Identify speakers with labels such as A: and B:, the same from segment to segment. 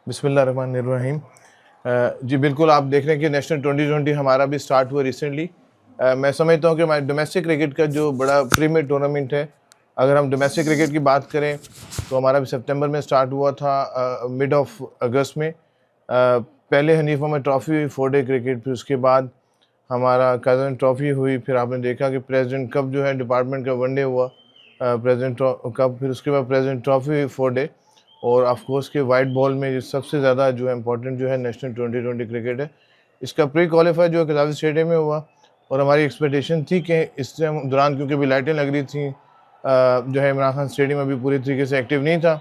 A: बिस्मिल्लाहिर्रहमानिर्रहीम। जी बिल्कुल, आप देख रहे हैं कि नेशनल 2020 हमारा भी स्टार्ट हुआ रिसेंटली। मैं समझता हूँ कि हमारे डोमेस्टिक क्रिकेट का जो बड़ा प्रीमियर टूर्नामेंट है, अगर हम डोमेस्टिक क्रिकेट की बात करें तो हमारा भी सितंबर में स्टार्ट हुआ था, मिड ऑफ अगस्त में। पहले हनीफा में ट्रॉफ़ी हुई 4 डे क्रिकेट, फिर उसके बाद हमारा कज़न ट्रॉफ़ी हुई, फिर आपने देखा कि प्रेसिडेंट कप जो है डिपार्टमेंट का वनडे हुआ, प्रेसिडेंट कप, फिर उसके बाद प्रेसिडेंट ट्रॉफ़ी हुई 4 डे। और ऑफ कोर्स के वाइट बॉल में जो सबसे ज़्यादा जो है इम्पोर्टेंट जो है नेशनल 2020 क्रिकेट है। इसका प्री क्वालिफाई जो है कज़ाख़ स्टेडियम में हुआ और हमारी एक्सपेक्टेशन थी कि इस दौरान क्योंकि अभी लाइटें लग रही थी, जो है इमरान खान स्टेडियम अभी पूरी तरीके से एक्टिव नहीं था,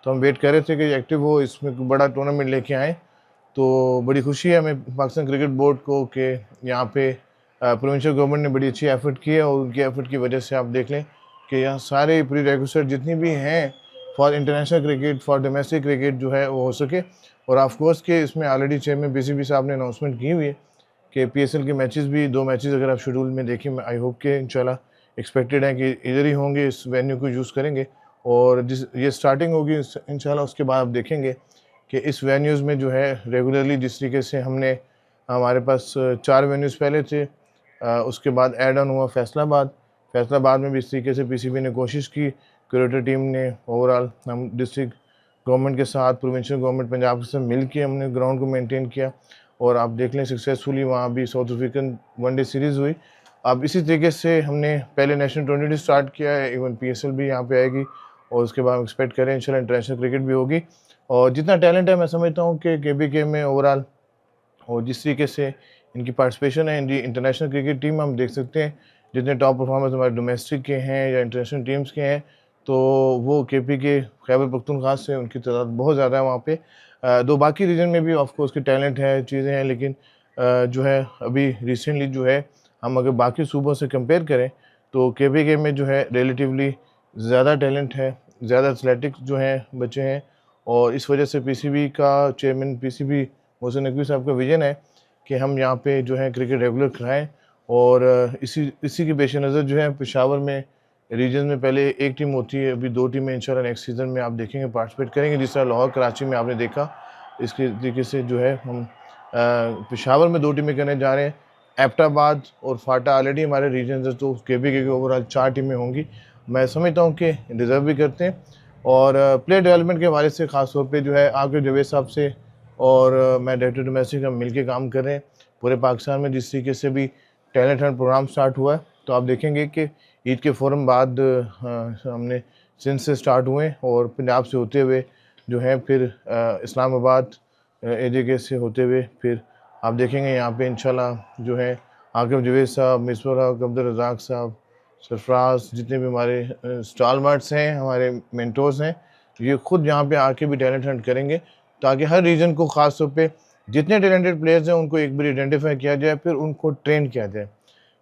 A: तो हम वेट कर रहे थे कि एक्टिव हो, इसमें कोई बड़ा टूर्नामेंट लेके आएँ। तो बड़ी खुशी है हमें पाकिस्तान क्रिकेट बोर्ड को कि यहाँ पे प्रोविंशियल गवर्नमेंट ने बड़ी अच्छी एफ़र्ट की है और उनकी एफ़र्ट की वजह से आप देख लें कि यहाँ सारे प्री रेक्विजिट जितनी भी हैं for international cricket, for domestic cricket जो है वो हो सके। और ऑफ कोर्स के इसमें ऑलरेडी चेयरमैन पीसीबी साहब ने अनाउंसमेंट की हुई है कि पीएसएल के मैचेस भी 2 मैचेस अगर आप शेड्यूल में देखें, आई होप कि इंशाल्लाह एक्सपेक्टेड है कि इधर ही होंगे, इस वेन्यू को यूज़ करेंगे। और जिस ये स्टार्टिंग होगी इंशाल्लाह, उसके बाद आप देखेंगे कि इस वेन्यूज़ में जो है रेगुलरली जिस तरीके से हमने, हमारे पास 4 वेन्यूज़ पहले थे, उसके बाद ऐड ऑन हुआ फैसलाबाद में भी इस तरीके से पीसीबी ने कोशिश की, क्यूरेटर टीम ने ओवरऑल हम डिस्ट्रिक्ट गवर्नमेंट के साथ, प्रोविंशियल गवर्नमेंट पंजाब के साथ मिल के हमने ग्राउंड को मेंटेन किया और आप देख लें सक्सेसफुली वहाँ भी साउथ अफ्रीकन वनडे सीरीज़ हुई। अब इसी तरीके से हमने पहले नेशनल 20 स्टार्ट किया है, इवन पीएसएल भी यहाँ पे आएगी और उसके बाद हम एक्सपेक्ट करें इंशाल्लाह इंटरनेशनल क्रिकेट भी होगी। और जितना टैलेंट है मैं समझता हूँ कि केबीके में ओवरऑल, और जिस तरीके से इनकी पार्टिसिपेशन है इनकी इंटरनेशनल क्रिकेट टीम, हम देख सकते हैं जितने टॉप परफॉर्मर्स हमारे डोमेस्टिक के हैं या इंटरनेशनल टीम्स के हैं, तो वो केपी के खैबर पख्तूनख्वा से उनकी तादाद बहुत ज़्यादा है वहाँ पे। दो बाकी रीजन में भी ऑफ कोर्स के टैलेंट है, चीज़ें हैं, लेकिन जो है अभी रिसेंटली जो है हम अगर बाकी सूबों से कंपेयर करें तो केपीके में जो है रिलेटिवली ज़्यादा टैलेंट है, ज़्यादा एथलेटिक्स जो हैं बच्चे हैं। और इस वजह से पीसीबी का चेयरमैन पीसीबी मोहसिन नकवी साहब का विज़न है कि हम यहाँ पे जो है क्रिकेट रेगुलर कराएँ। और इसी के पेश नज़र जो है पेशावर में रीजन में पहले एक टीम होती है, अभी 2 टीमें इंशाल्लाह नेक्स्ट सीज़न में आप देखेंगे पार्टिसिपेट करेंगे, जिस तरह लाहौर कराची में आपने देखा। इसके तरीके से जो है हम पेशावर में 2 टीमें करने जा रहे हैं। एबटाबाद और फाटा ऑलरेडी हमारे रीजन है, तो केबीके के ओवरऑल 4 टीमें होंगी। मैं समझता हूँ कि डिज़र्व भी करते हैं। और प्लेयर डेवलपमेंट के हवाले से ख़ास तौर पे जो है आकिब जवेद साहब से और मैं डायरेक्टर डोमेस्टिक हम मिल के काम कर रहे हैं पूरे पाकिस्तान में। जिस तरीके से भी टैलेंट हंट प्रोग्राम स्टार्ट हुआ है, तो आप देखेंगे कि ईद के फ़ौरन बाद हमने सिंध से स्टार्ट हुए और पंजाब से होते हुए जो है फिर इस्लामाबाद एजेके से होते हुए फिर आप देखेंगे यहाँ पे इंशाल्लाह जो है आकिब जवेद साहब, मिसबाह हक, अब्दुल रज़ाक साहब, सरफराज, जितने भी हमारे स्टालमार्ट्स हैं, हमारे मेंटोर्स हैं, ये खुद यहाँ पे आके भी टैलेंट हंट करेंगे ताकि हर रीजन को ख़ास तौर पे जितने टैलेंटेड प्लेयर्स हैं उनको एक बार आइडेंटिफाई किया जाए, फिर उनको ट्रेन किया जाए।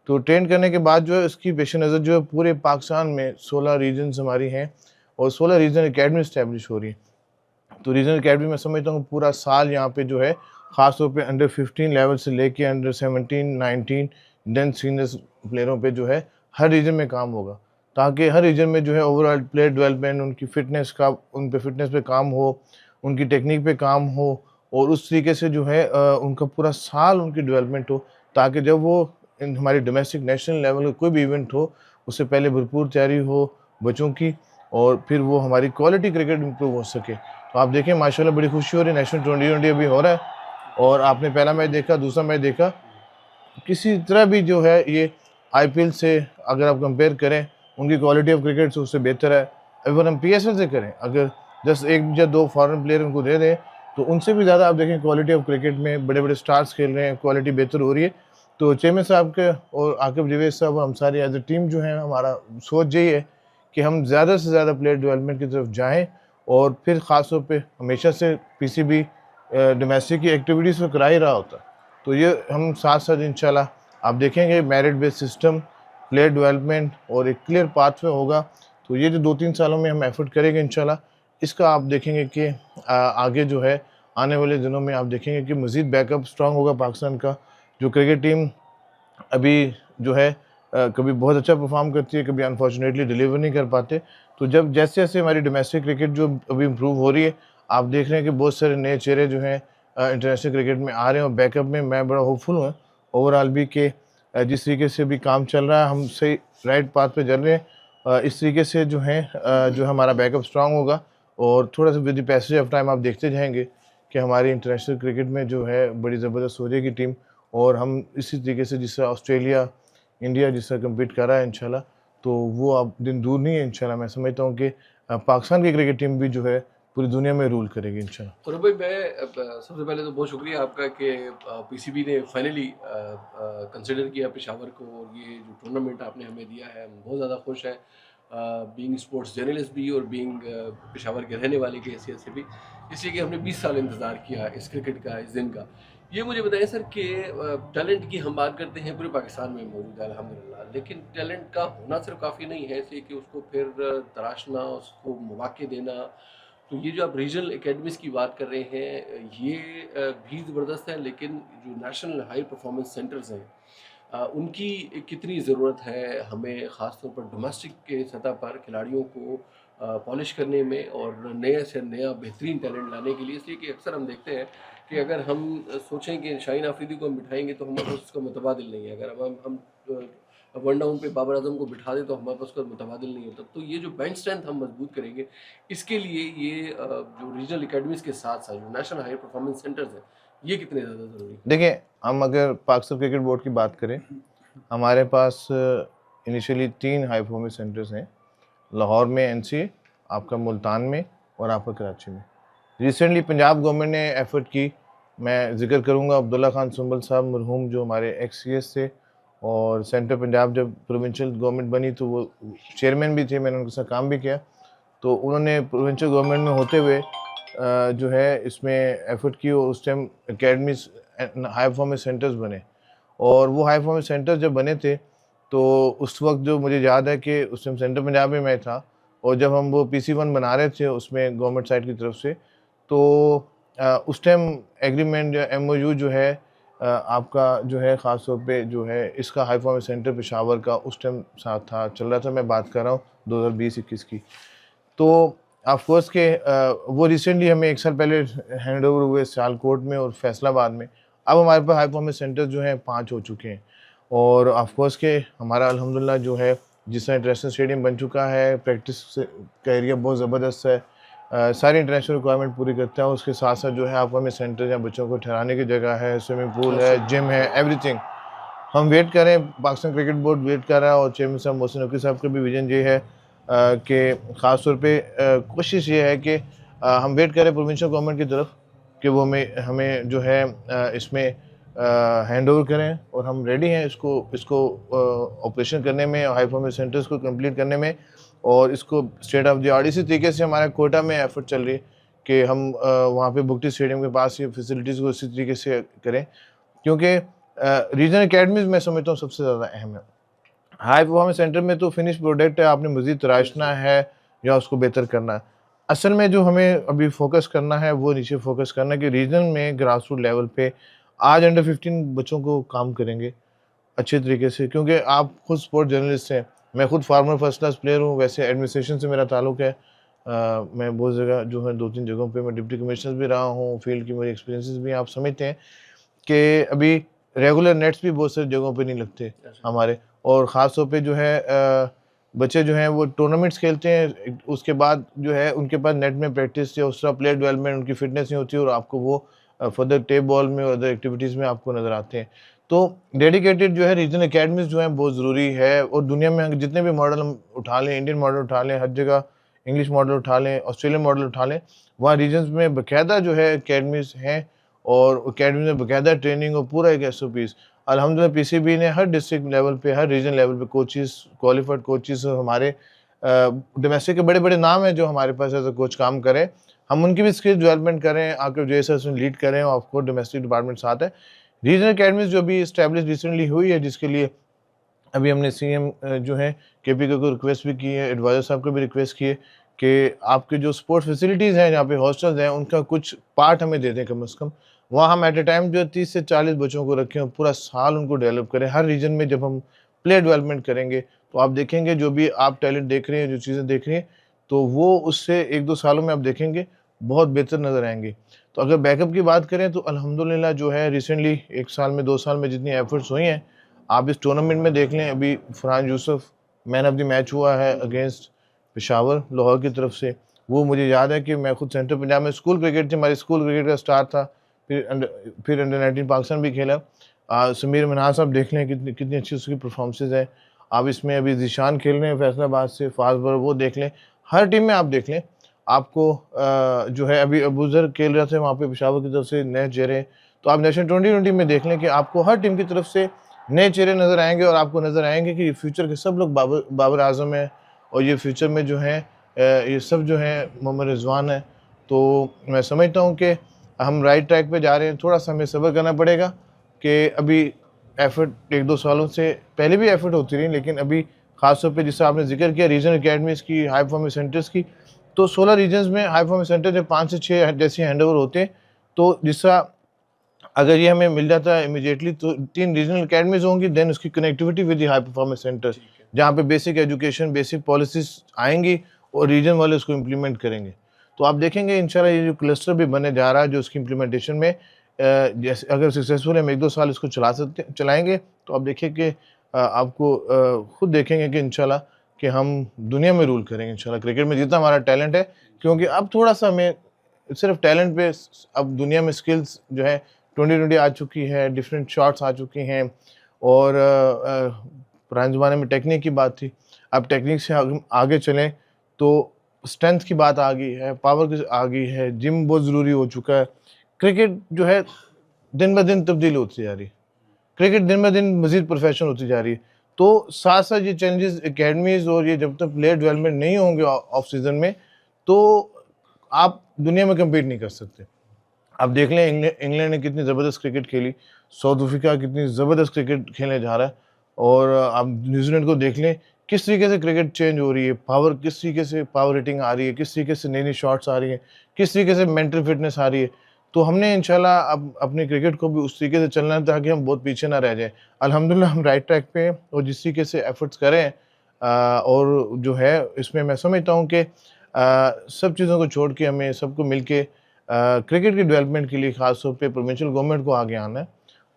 A: तो ट्रेन करने के बाद जो है उसकी पेश नज़र जो है पूरे पाकिस्तान में 16 रीजन्स हमारी हैं और 16 रीजनल अकेडमी इस्टेब्लिश हो रही है। तो रीजनल अकेडमी मैं समझता हूँ पूरा साल यहाँ पे जो है ख़ास तौर पे अंडर 15 लेवल से लेके अंडर 17, 19 देन सीनियर प्लेयरों पे जो है हर रीजन में काम होगा, ताकि हर रीजन में जो है ओवरऑल प्लेयर डेवलपमेंट, उनकी फ़िटनेस का, उन पे फ़िटनेस पे काम हो, उनकी टेक्निक पे काम हो और उस तरीके से जो है उनका पूरा साल उनकी डेवलपमेंट हो, ताकि जब वो हमारी डोमेस्टिक नेशनल लेवल का कोई भी इवेंट हो उससे पहले भरपूर तैयारी हो बच्चों की और फिर वो हमारी क्वालिटी क्रिकेट इम्प्रूव हो सके। तो आप देखें माशाल्लाह बड़ी खुशी हो रही है, नेशनल 2020 अभी हो रहा है और आपने पहला मैच देखा, दूसरा मैच देखा, किसी तरह भी जो है ये आईपीएल से अगर आप कंपेयर करें उनकी क्वालिटी ऑफ क्रिकेट से उससे बेहतर है। अगर हम पीएसएल से करें, अगर जस्ट 1 या 2 फॉरेन प्लेयर उनको दे दें तो उनसे भी ज़्यादा आप देखें क्वालिटी ऑफ क्रिकेट में बड़े बड़े स्टार्स खेल रहे हैं, क्वालिटी बेहतर हो रही है। तो चेयरमैन साहब के और आकिब जवेद साहब, हम सारी एज ए टीम जो है, हमारा सोच यही है कि हम ज़्यादा से ज़्यादा प्लेयर डेवलपमेंट की तरफ जाएँ और फिर ख़ास तौर पे हमेशा से पीसीबी डोमेस्टिक की एक्टिविटीज़ तो करा ही रहा होता है। तो ये हम साथ साथ इंशाल्लाह आप देखेंगे merit based system, player development और एक क्लियर पाथवे होगा। तो ये जो 2-3 सालों में हम एफर्ट करेंगे इंशाल्लाह, इसका आप देखेंगे कि आगे जो है आने वाले दिनों में आप देखेंगे कि मज़ीद बैकअप स्ट्रॉन्ग होगा पाकिस्तान का। जो क्रिकेट टीम अभी जो है कभी बहुत अच्छा परफॉर्म करती है, कभी अनफॉर्चुनेटली डिलीवर नहीं कर पाते। तो जब जैसे-जैसे हमारी डोमेस्टिक क्रिकेट जो अभी इम्प्रूव हो रही है, आप देख रहे हैं कि बहुत सारे नए चेहरे जो हैं इंटरनेशनल क्रिकेट में आ रहे हैं और बैकअप में मैं बड़ा होपफुल हूँ ओवरऑल भी कि जिस तरीके से भी काम चल रहा है हम सही राइट पाथ पे चल रहे हैं। इस तरीके से जो है जो हमारा बैकअप स्ट्रांग होगा और थोड़ा सा with the passage of time आप देखते जाएंगे कि हमारी इंटरनेशनल क्रिकेट में जो है बड़ी ज़बरदस्त हो जाएगी टीम और हम इसी तरीके से जिस तरह ऑस्ट्रेलिया इंडिया जिस तरह कम्पीट कर रहा है इंशाल्लाह, तो वो अब दिन दूर नहीं है इंशाल्लाह। मैं समझता हूँ कि पाकिस्तान की क्रिकेट टीम भी जो है पूरी दुनिया में रूल करेगी इंशाल्लाह।
B: और भाई मैं सबसे पहले तो बहुत शुक्रिया आपका कि पीसीबी ने फाइनली कंसिडर किया पेशावर को और ये जो टूर्नामेंट आपने हमें दिया है हम बहुत ज़्यादा खुश हैं बीइंग स्पोर्ट्स जर्नलिस्ट भी और बीइंग पेशावर के रहने वाले की हैसियत से भी, इसलिए कि हमने 20 साल इंतज़ार किया इस क्रिकेट का, इस दिन का। ये मुझे बताएं सर कि टैलेंट की हम बात करते हैं पूरे पाकिस्तान में मौजूद है अल्हम्दुलिल्लाह, लेकिन टैलेंट का होना सिर्फ काफ़ी नहीं है, इसलिए कि उसको फिर तराशना, उसको मौके देना। तो ये जो आप रीजनल एकेडमीज़ की बात कर रहे हैं ये भी ज़बरदस्त है, लेकिन जो नेशनल हाई परफॉर्मेंस सेंटर्स हैं उनकी कितनी ज़रूरत है हमें, ख़ास तौर पर डोमेस्टिक के सतह पर खिलाड़ियों को पॉलिश करने में और नए से नया बेहतरीन टैलेंट लाने के लिए। इसलिए कि अक्सर हम देखते हैं कि अगर हम सोचें कि शाहीन आफरीदी को हम बिठाएंगे तो हमारे पास उसका मुतबादिल नहीं है, अगर हम वन डाउन पे बाबर आजम को बिठा दें तो हमारे पास उसका मुतबादिल नहीं होता। तो ये जो बेंच स्ट्रेंथ हम मजबूत करेंगे, इसके लिए ये जो रीजनल अकेडमीज़ के साथ साथ जो नेशनल हाई परफॉर्मेंस सेंटर्स हैं ये कितने ज़्यादा ज़रूरी हैं?
A: देखिए, हम अगर पाकिस्तान क्रिकेट बोर्ड की बात करें, हमारे पास इनिशियली 3 हाई परफॉर्मेंस सेंटर्स हैं, लाहौर में एनसीए, आपका मुल्तान में और आपका कराची में। रिसेंटली पंजाब गवर्नमेंट ने एफर्ट की, मैं ज़िक्र करूंगा अब्दुल्ला खान सुंबल साहब मरहूम जो हमारे एक्स-सीएस थे और सेंट्रल पंजाब जब प्रोविंशियल गवर्नमेंट बनी तो वो चेयरमैन भी थे, मैंने उनके साथ काम भी किया। तो उन्होंने प्रोविंशियल गवर्नमेंट में होते हुए जो है इसमें एफर्ट की और उस time academies high performance centres बने और वो हाई परफॉर्मेंस सेंटर्स जब बने थे तो उस वक्त जो मुझे याद है कि उस टाइम सेंट्रल पंजाब में मैं था और जब हम वो PC1 बना रहे थे उसमें गवर्नमेंट साइड की तरफ से, तो उस टाइम एग्रीमेंट या MOU जो है आपका जो है ख़ास तौर पे जो है इसका हाई परफॉर्मेंस सेंटर पेशावर का उस टाइम साथ था, चल रहा था। मैं बात कर रहा हूँ 2020-21 की। तो ऑफ कोर्स के वो रिसेंटली हमें 1 साल पहले हैंड ओवर हुए सियालकोट में और फैसलाबाद में। अब हमारे पास हाई परफॉर्मेंस सेंटर जो हैं 5 हो चुके हैं और ऑफ कोर्स के हमारा अल्हम्दुलिल्लाह जो है जिस तरह इंटरनेशनल स्टेडियम बन चुका है, प्रैक्टिस का एरिया बहुत ज़बरदस्त है, सारी इंटरनेशनल रिक्वायरमेंट पूरी करता है। उसके साथ साथ जो है आपका में सेंटर जहाँ बच्चों को ठहराने की जगह है, स्विमिंग पूल है, जिम है, एवरीथिंग। हम वेट कर रहे हैं, पाकिस्तान क्रिकेट बोर्ड वेट कर रहा है और चेयरमैन साहब मोहसिन नकवी साहब का भी विजन ये है कि ख़ास तौर पे कोशिश ये है कि हम वेट करें प्रोविंशियल गवर्नमेंट की तरफ कि वो हमें हमें जो है इसमें हैंड ओवर करें और हम रेडी हैं इसको इसको ऑपरेशन करने में, हाई परफॉर्मेंस सेंटर्स को कंप्लीट करने में और इसको स्टेट ऑफ द आर्ट। इसी तरीके से हमारा कोटा में एफर्ट चल रही है कि हम वहाँ पे बुगटी स्टेडियम के पास ये फैसिलिटीज़ को इसी तरीके से करें, क्योंकि रीजनल अकेडमीज़ मैं समझता हूँ सबसे ज़्यादा अहम है। हाई परफॉर्मेंस सेंटर में तो फिनिश प्रोडक्ट है, आपने मज़ीद तराशना है या उसको बेहतर करना है। असल में जो हमें अभी फोकस करना है वो नीचे फोकस करना है कि रीजन में ग्रास रूट लेवल पे आज अंडर 15 बच्चों को काम करेंगे अच्छे तरीके से, क्योंकि आप खुद स्पोर्ट जर्नलिस्ट हैं, मैं खुद फार्मर फर्स्ट क्लास प्लेयर हूँ, वैसे एडमिनिस्ट्रेशन से मेरा ताल्लुक है। मैं बहुत जगह जो है 2-3 जगहों पे मैं डिप्टी कमिश्नर भी रहा हूँ, फील्ड की मेरी एक्सपीरियंसेस भी आप समझते हैं कि अभी रेगुलर नेट्स भी बहुत सारी जगहों पे नहीं लगते हमारे, और ख़ास तौर पे जो है बच्चे जो हैं वो टूर्नामेंट्स खेलते हैं, उसके बाद जो है उनके पास नेट में प्रैक्टिस या उस तरह प्लेयर डेवलपमेंट उनकी फिटनेस नहीं होती और आपको वो फर्दर टेप बॉल में और अदर एक्टिविटीज़ में आपको नज़र आते हैं। तो डेडिकेटेड जो है रीजनल अकेडमीज़ जो हैं बहुत ज़रूरी है और दुनिया में जितने भी मॉडल हम उठा लें, इंडियन मॉडल उठा लें, हर जगह इंग्लिश मॉडल उठा लें, ऑस्ट्रेलियन मॉडल उठा लें, वहाँ रीजन्स में बाकायदा जो है अकेडमीज़ हैं और अकेडमी में बाकायदा ट्रेनिंग और पूरा एक SOPs। अल्हम्दुलिल्लाह PCB ने हर डिस्ट्रिक्ट लेवल पे, हर रीजन लेवल पे कोचेस, क्वालिफाइड कोचेस और हमारे डोमेस्टिक के बड़े-बड़े नाम हैं जो हमारे पास एज़ अ कोच काम करें। हम उनकी भी स्किल डेवलपमेंट करें, आके JSS में लीड करें और ऑफ कोर्स डोमेस्टिक डिपार्टमेंट साथ है। रीजनल अकेडमीज़ जो अभी एस्टैब्लिश रिसेंटली हुई है, जिसके लिए अभी हमने CM जो है KP को रिक्वेस्ट भी की है, एडवाइज़र साहब को भी रिक्वेस्ट की है कि आपके जो स्पोर्ट्स फैसिलिटीज़ हैं, जहाँ पे हॉस्टल्स हैं, उनका कुछ पार्ट हमें दे दें कम से कम। वहाँ हम एट अ टाइम जो है 30 से 40 बच्चों को रखें और पूरा साल उनको डेवलप करें। हर रीजन में जब हम प्लेयर डेवलपमेंट करेंगे तो आप देखेंगे जो भी आप टैलेंट देख रहे हैं, जो चीज़ें देख रहे हैं, तो वो उससे 1-2 सालों में आप देखेंगे बहुत बेहतर नज़र आएंगे। तो अगर बैकअप की बात करें तो अल्हम्दुलिल्लाह जो है रिसेंटली 1 साल में 2 साल में जितनी एफर्ट्स हुई हैं, आप इस टूर्नामेंट में देख लें। अभी Farhan Yusuf man of the match हुआ है अगेंस्ट पेशावर लाहौर की तरफ से। वो मुझे याद है कि मैं खुद सेंट्रल पंजाब में स्कूल क्रिकेट थी, हमारी स्कूल क्रिकेट का स्टार था। फिर अंडर 19 पाकिस्तान भी खेला। समीर मन्हास साहब देख लें कितनी कितनी अच्छी उसकी परफॉर्मेंसेस है। आप इसमें अभी ज़ीशान खेल रहे हैं फैसलाबाद से, फास्ट बॉलर, वो देख लें। हर टीम में आप देख लें, आपको जो है अभी अबूज़र खेल रहे थे वहाँ पे पेशावर की तरफ से नए चेहरे। तो आप नेशनल 2020 में देख लें कि आपको हर टीम की तरफ से नए चेहरे नज़र आएंगे और आपको नज़र आएंगे कि फ्यूचर के सब लोग बाबर आजम हैं और ये फ्यूचर में जो हैं ये सब जो हैं मोहम्मद रिजवान है। तो मैं समझता हूँ कि हम राइट ट्रैक पे जा रहे हैं। थोड़ा सा हमें सब्र करना पड़ेगा कि अभी एफर्ट 1-2 सालों से पहले भी एफर्ट होती रही, लेकिन अभी ख़ास तौर पे जिससे आपने जिक्र किया रीजनल अकेडमीज़ की, हाई परफॉर्मेंस सेंटर्स की, तो 16 रीजन्स में हाई परफॉर्मेंस सेंटर जब 5 से 6 जैसे हैंडओवर होते हैं, तो जिसका अगर ये हमें मिल जाता है इमीडिएटली तो 3 रीजनल अकेडमीज़ होंगी, देन उसकी connectivity with the high performance centre,
B: ठीक है।
A: जहाँ पे बेसिक एजुकेशन, बेसिक पॉलिसीज़ आएँगी और रीजन वाले उसको इम्प्लीमेंट करेंगे। तो आप देखेंगे इंशाल्लाह ये जो क्लस्टर भी बनने जा रहा है, जो उसकी इम्प्लीमेंटेशन में जैसे अगर सक्सेसफुल हम 1-2 साल इसको चलाएँगे, तो आप देखिए कि आपको खुद देखेंगे कि इंशाल्लाह कि हम दुनिया में रूल करेंगे इंशाल्लाह क्रिकेट में जितना हमारा टैलेंट है। क्योंकि अब थोड़ा-सा हमें सिर्फ टैलेंट पे अब दुनिया में स्किल्स जो है 2020 आ चुकी है, डिफरेंट शॉट्स आ चुकी हैं और पुराने ज़माने में टेक्निक की बात थी। अब टेक्निक से आगे चलें तो स्ट्रेंथ की बात आ गई है, पावर की आ गई है, जिम बहुत ज़रूरी हो चुका है। क्रिकेट जो है दिन ब दिन तब्दील होती जा रही है। क्रिकेट दिन ब दिन मज़ीद प्रोफेशनल होती जा रही है। तो साथ-साथ ये चेंजेस एकेडमीज़ और ये जब तक प्लेयर डेवलपमेंट नहीं होंगे ऑफ सीज़न में, तो आप दुनिया में कम्पीट नहीं कर सकते। आप देख लें इंग्लैंड ने कितनी ज़बरदस्त क्रिकेट खेली, साउथ अफ्रीका कितनी ज़बरदस्त क्रिकेट खेलने जा रहा है और आप न्यूज़ीलैंड को देख लें किस तरीके से क्रिकेट चेंज हो रही है, पावर किस तरीके से पावर रेटिंग आ रही है, किस तरीके से नई-नई शॉट्स आ रही हैं, किस तरीके से मेंटल फिटनेस आ रही है। तो हमने इंशाल्लाह अब अपनी क्रिकेट को भी उस तरीके से चलना है ताकि हम बहुत पीछे ना रह जाएँ। अल्हम्दुलिल्लाह हम राइट ट्रैक पे हैं और जिस तरीके से एफर्ट्स कर रहे हैं और जो है इसमें मैं समझता हूँ कि सब चीज़ों को छोड़ के हमें सबको मिल के क्रिकेट की डेवलपमेंट के लिए ख़ास तौर पे प्रोविंशियल गवर्नमेंट को आगे आना है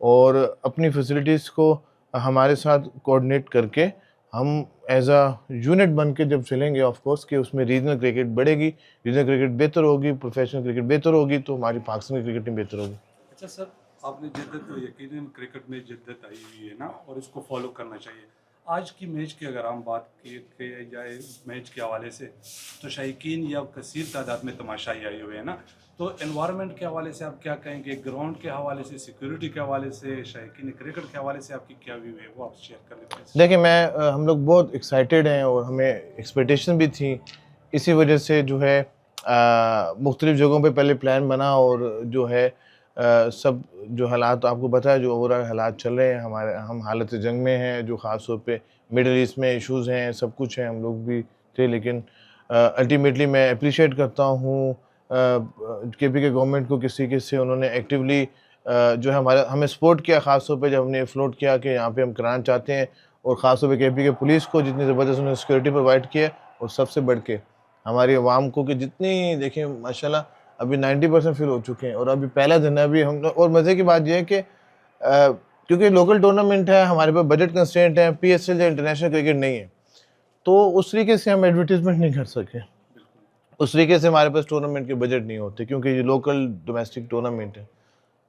A: और अपनी फैसिलिटीज़ को हमारे साथ कोऑर्डिनेट करके हम एज़ अ यूनिट बन के जब चलेंगे ऑफ कोर्स कि उसमें रीजनल क्रिकेट बढ़ेगी, रीजनल क्रिकेट बेहतर होगी, प्रोफेशनल क्रिकेट बेहतर होगी, तो हमारी पाकिस्तान की क्रिकेट टीम बेहतर होगी।
C: अच्छा सर, आपने जिद्दत तो यकीनन क्रिकेट में जिद्दत आई हुई है ना, और इसको फॉलो करना चाहिए। आज की मैच की अगर हम बात की जाए मैच के हवाले से, तो शायकीन या कसीर तादाद में तमाशाई आए हुए हैं ना, तो एनवायरनमेंट के हवाले से आप क्या कहेंगे, ग्राउंड के हवाले से, सिक्योरिटी के हवाले से, शायकीन क्रिकेट के हवाले से आपकी क्या व्यू है, वो आप शेयर कर लेते हैं।
A: देखिए मैं हम लोग बहुत एक्साइटेड हैं और हमें एक्सपेक्टेशन भी थी। इसी वजह से जो है मुख्तलिफ़ जगहों पे पहले प्लान बना और जो है सब जो हालात आपको पता है, जो ओवरऑल हालात चल रहे हैं हमारे, हम हालत जंग में हैं, जो ख़ास तौर पे मिडल ईस्ट में इश्यूज़ हैं, सब कुछ है, हम लोग भी थे। लेकिन अल्टीमेटली मैं अप्रिशिएट करता हूँ केपी के गवर्नमेंट को किस तरीके से उन्होंने एक्टिवली जो है हमारा हमें सपोर्ट किया, ख़ास तौर पे जब हमने फ्लोट किया कि यहाँ पे हम कराना चाहते हैं और ख़ास तौर पे केपी के पुलिस को जितनी ज़बरदस्त उन्होंने सिक्योरिटी प्रोवाइड किया और सबसे बढ़ के हमारी आवाम को कि जितनी देखिए माशाल्लाह अभी 90% फिल हो चुके हैं और अभी पहला दिन है अभी हम लोग। और मज़े की बात ये है कि क्योंकि लोकल टूर्नामेंट है, हमारे पास बजट कंस्ट्रेंट है, पीएसएल या इंटरनेशनल क्रिकेट नहीं है, तो उस तरीके से हम एडवर्टीजमेंट नहीं कर सके। उस तरीके से हमारे पास टूर्नामेंट के बजट नहीं होते क्योंकि ये लोकल डोमेस्टिक टूर्नामेंट है।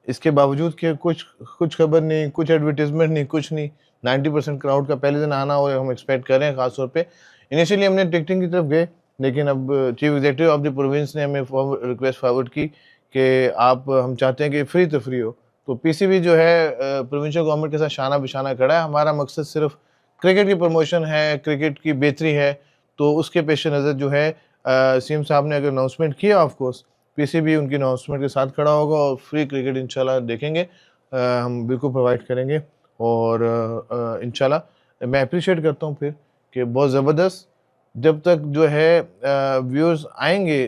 A: इसके बावजूद कि कुछ खबर नहीं, कुछ एडवर्टाइजमेंट नहीं, कुछ नहीं, 90% क्राउड का पहले दिन आना और हम एक्सपेक्ट कर रहे हैं। ख़ास तौर पे इनिशियली हमने टिकटिंग की तरफ गए, लेकिन अब chief executive of the province ने हमें रिक्वेस्ट फॉरवर्ड की कि आप हम चाहते हैं कि फ्री तो फ्री हो। तो पीसीबी जो है प्रोविंशियल गवर्नमेंट के साथ शाना बिशाना खड़ा है। हमारा मकसद सिर्फ क्रिकेट की प्रमोशन है, क्रिकेट की बेहतरी है। तो उसके पेश नज़र जो है सीएम साहब ने अगर अनाउंसमेंट किया, ऑफ कोर्स पीसीबी उनकी अनाउंसमेंट के साथ खड़ा होगा और फ्री क्रिकेट इंशाल्लाह देखेंगे, हम बिल्कुल प्रोवाइड करेंगे। और इंशाल्लाह मैं अप्रिशिएट करता हूँ फिर कि बहुत ज़बरदस्त जब तक जो है व्यूअर्स आएंगे,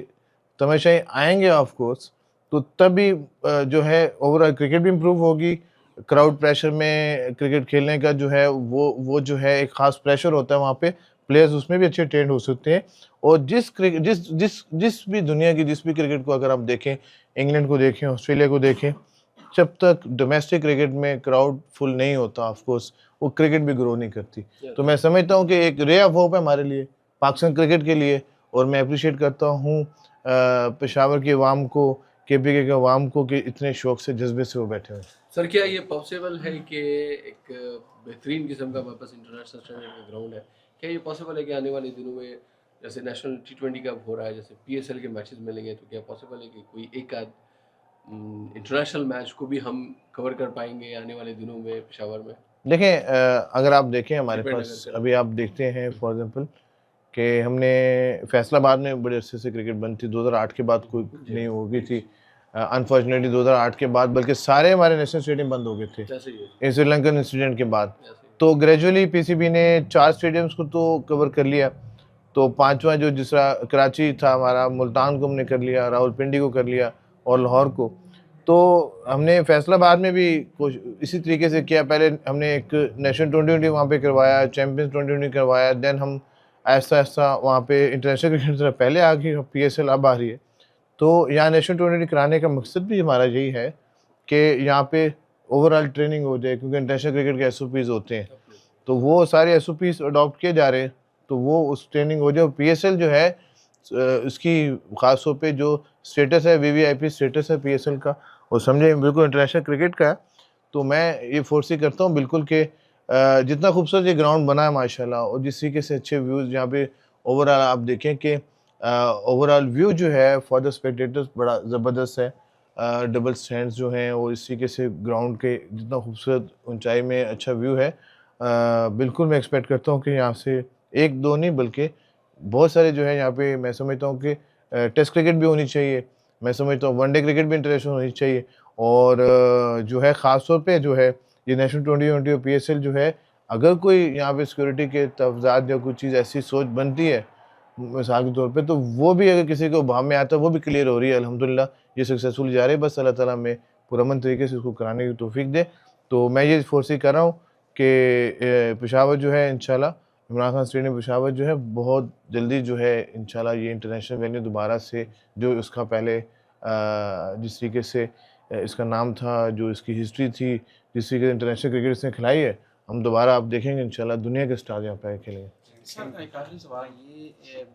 A: तमाशाई आएंगे ऑफ कोर्स, तो तभी जो है ओवरऑल क्रिकेट भी इम्प्रूव होगी। क्राउड प्रेशर में क्रिकेट खेलने का जो है वो जो है एक ख़ास प्रेशर होता है वहाँ पे, प्लेयर्स उसमें भी अच्छे ट्रेंड हो सकते हैं। और जिस भी दुनिया की जिस भी क्रिकेट को अगर आप देखें, इंग्लैंड को देखें, ऑस्ट्रेलिया को देखें, जब तक डोमेस्टिक क्रिकेट में क्राउड फुल नहीं होता, ऑफ कोर्स वो क्रिकेट भी ग्रो नहीं करती। तो मैं समझता हूँ कि एक रे ऑफ होप है हमारे लिए, पाकिस्तान क्रिकेट के लिए। और मैं अप्रिशिएट करता हूँ पेशावर की अवाम को, केपीके के अवाम को, कि इतने शौक से, जज्बे से वो बैठे हुए हैं।
B: सर क्या ये पॉसिबल है कि एक बेहतरीन किस्म का वापस इंटरनेशनल स्टैंडर्ड का ग्राउंड है, क्या ये पॉसिबल है कि आने वाले दिनों में जैसे नेशनल T20 कप हो रहा है, जैसे PSL के मैचेस मिलेंगे, तो क्या पॉसिबल है कि कोई एक आध इंटरनेशनल मैच को भी हम कवर कर पाएंगे आने वाले दिनों में पेशावर में?
A: देखें, अगर आप देखें हमारे
B: Depend
A: पास
B: अगर करें।
A: अभी आप देखते हैं फॉर एग्जांपल कि हमने फैसलाबाद में बड़े अरसे से क्रिकेट बंद थी, 2008 के बाद कोई नहीं हो गई थी। अनफॉर्चुनेटली 2008 के बाद बल्कि सारे हमारे नेशनल स्टेडियम बंद हो गए थे
B: जैसे ये
A: इस श्रीलंकन इंसिडेंट के बाद।
B: जैसे ही।
A: तो ग्रेजुअली पीसीबी ने 4 स्टेडियम्स को तो कवर कर लिया। तो पांचवा जो जिसरा कराची था हमारा, मुल्तान को हमने कर लिया, रावलपिंडी को कर लिया और लाहौर को। तो हमने फैसलाबाद में भी कुछ इसी तरीके से किया। पहले हमने एक नेशनल T20 वहाँ पे करवाया, चैम्पियंस T20 करवाया, देन हम ऐसा ऐसा वहाँ पे इंटरनेशनल क्रिकेट तरफ पहले आ गई, PSL अब आ रही है। तो यहाँ नेशनल T20 कराने का मकसद भी हमारा यही है कि यहाँ पे ओवरऑल ट्रेनिंग हो जाए, क्योंकि इंटरनेशनल क्रिकेट के SOPs होते हैं, तो वो सारे SOPs अडॉप्ट किए जा रहे हैं, तो वो उस ट्रेनिंग हो जाए। PSL जो है उसकी ख़ास तौर पे जो स्टेटस है, VVIP स्टेटस है PSL का, वो समझे बिल्कुल इंटरनेशनल क्रिकेट का है। तो मैं ये फोर्स करता हूँ बिल्कुल कि जितना खूबसूरत ये ग्राउंड बना है माशाल्लाह, और जिस तरीके से अच्छे व्यूज़ यहाँ पे ओवरऑल आप देखें कि ओवरऑल व्यू जो है फॉर द स्पेक्टेटर्स बड़ा ज़बरदस्त है। डबल स्टैंड्स जो हैं और इस तरीके से ग्राउंड के जितना खूबसूरत ऊंचाई में अच्छा व्यू है, बिल्कुल मैं एक्सपेक्ट करता हूँ कि यहाँ से एक दो नहीं बल्कि बहुत सारे जो है यहाँ पे, मैं समझता हूँ कि टेस्ट क्रिकेट भी होनी चाहिए, मैं समझता हूँ वनडे क्रिकेट भी इंटरनेशनल होनी चाहिए। और जो है ख़ास तौर पे जो है ये नेशनल T20 और PSL जो है, अगर कोई यहाँ पे सिक्योरिटी के तहफ़्ज़ात या कोई चीज़ ऐसी सोच बनती है मिसाल के तौर पे, तो वो भी अगर किसी को भाव में आता है वो भी क्लियर हो रही है। अल्हम्दुलिल्लाह ये सक्सेसफुल जा रही है। बस अल्लाह ताला हमें पुरअमन तरीके से इसको कराने की तौफीक दे। तो मैं ये फोर्स कर रहा हूँ कि पेशावर जो है इंशाल्लाह, इमरान खान स्टेडियम पेशावर जो है बहुत जल्दी जो है इंशाल्लाह ये इंटरनेशनल वेन्यू दोबारा से, जो इसका पहले जिस तरीके से इसका नाम था, जो इसकी हिस्ट्री थी, जिस तरीके से इंटरनेशनल क्रिकेट इसने खिलाई है, हम दोबारा आप देखेंगे इंशाल्लाह दुनिया के स्टार यहाँ पे खेलेंगे।
D: सर एक आखिरी सवाल, ये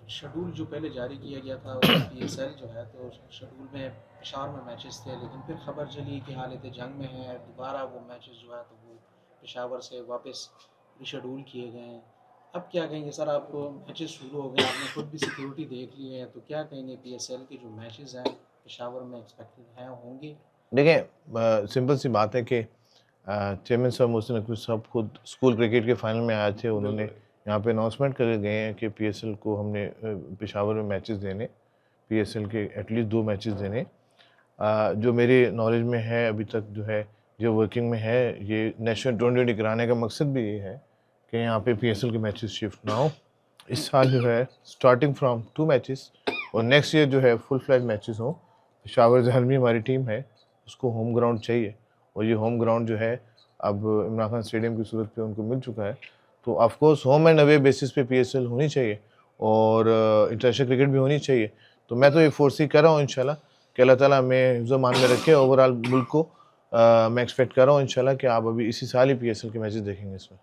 D: शेड्यूल जो पहले जारी किया गया था PSL जो है, तो शेड्यूल में पेशावर में मैचेस थे, लेकिन फिर खबर चली कि हालत जंग में है, दोबारा वो मैचेस जो है तो वो पेशावर से वापस रिशेड्यूल किए गए हैं। अब क्या कहेंगे सर, आपको मैचेस शुरू हो गए, आपने खुद भी सिक्योरिटी देख ली है, तो क्या कहेंगे PSL के जो मैचेस हैं पेशावर में एक्सपेक्टेड हैं, होंगे?
A: देखें, सिंपल सी बात है कि चेयरमैन साहब मोहसिन नकवी साहब खुद स्कूल क्रिकेट के फाइनल में आए थे। उन्होंने यहाँ पे अनाउंसमेंट करके गए हैं कि PSL को हमने पेशावर में मैचेस देने, PSL के एटलीस्ट 2 मैचेस देने। जो मेरी नॉलेज में है अभी तक जो है, जो वर्किंग में है, ये नेशनल T20 कराने का मकसद भी ये है कि यहाँ पे PSL के मैचेस शिफ्ट ना हो। इस साल जो है स्टार्टिंग फ्रॉम 2 मैचेस और नेक्स्ट ईयर जो है फुल फ्लैज मैचेस हों। पेशावर ज़हलमी हमारी टीम है, उसको होम ग्राउंड चाहिए, और ये होम ग्राउंड जो है अब इमरान खान स्टेडियम की सूरत पे उनको मिल चुका है। तो of course home and away basis पे PSL होनी चाहिए और इंटरनेशनल क्रिकेट भी होनी चाहिए। तो मैं तो ये फोर्स ही कर रहा हूँ इंशाल्लाह कि अल्लाह ताला हमें हिफ्ज़ मान में रखे ओवरऑल मुल्क को। मैं एक्सपेक्ट कर रहा हूँ इंशाल्लाह कि आप अभी इसी साल ही PSL के मैचेस देखेंगे इसमें।